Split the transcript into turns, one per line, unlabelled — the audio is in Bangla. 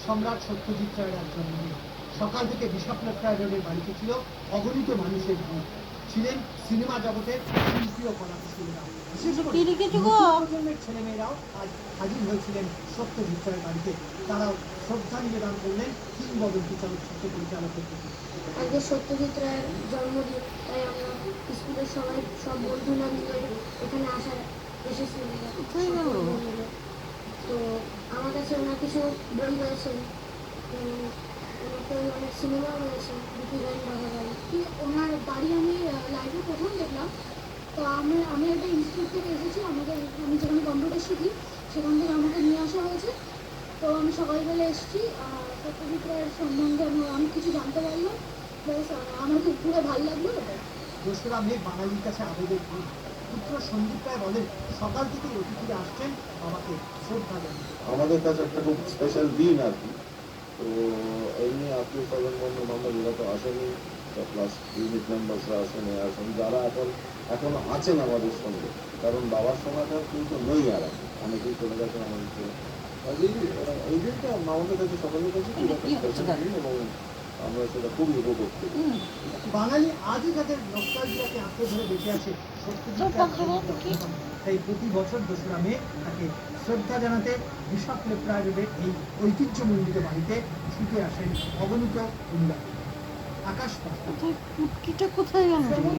সম্রাট সত্যজিৎ রায়ের এক জন্মদিন। সকাল থেকে বিশাখাপত্তনম রোডের বাড়িতে ছিল অগণিত মানুষের ভিড়। ছিলেন সিনেমা জগতের শিল্পী ও কলাকুশলীরা। বিশেষ করে নতুন প্রজন্মের ছেলেমেয়েরাও আজ হাজির হয়েছিলেন সত্যজিৎ রায়ের বাড়িতে। তারাও শ্রদ্ধা নিবেদন করলেন কিংবদন্তি চলচ্চিত্র পরিচালকের প্রতি।
আজকে সত্যজিৎ রায়ের জন্মদিন, তাই আমরা স্কুলের সব বন্ধুরা মিলে এখানে এসেছিলাম। তো আমার কাছে ওনার কিছু বই রয়েছেন, ওনাকে অনেক সিনেমা রয়েছে, দুটি গান দেখা যায়। ওনার বাড়ি আমি লাইভে প্রথম দেখলাম। তো আমি একটা ইনস্টিটিউট থেকে এসেছি, আমি যেখানে কম্পিউটার শিখি সেখান থেকে আমাকে নিয়ে আসা হয়েছে। তো আমি সকালবেলা এসেছি, সত্যজিৎ রায়ের সম্বন্ধে আমি কিছু জানতে পারলাম। ব্যাস, আমার খুব পুরো ভালো লাগলো।
দোসরা মে বাঙালির কাছে আবেগের দিন। পুত্র সন্দীপ রায় বলেন, সকাল থেকে অতিথিরা আসছেন বাবাকে শ্রদ্ধা জানাতে।
আমাদের কাছে একটা খুব স্পেশাল দিন আর কি। তো এমনি আত্মীয় স্বজন বন্ধু বান্ধবীরা তো আসেনি, প্লাস ইউনিট মেম্বার্সরা আসেন যারা এখনো আছেন আমাদের সঙ্গে, কারণ বাবার সময়টা কিন্তু নেই আর অনেকেই চলে গেছেন আমাদের থেকে। এই দিনটা আমাদের কাছে সকলের কাছে খুব একটা স্পেশাল দিন এবং আমরা সেটা খুবই উপভোগ করি।
বাঙালি আজও যাদের নস্টালজিয়াকে আঁকড়ে ধরে বেঁচে আছে সত্যজিৎ রায়, তাই প্রতি বছর দোসরা মে তাকে শ্রদ্ধা জানাতে বিশাখাপত্তনম রোডের এই ঐতিহ্যমণ্ডিত বাড়িতে ছুটে আসেন অগণিত অনুরাগী। আকাশ
কোথায় গেল?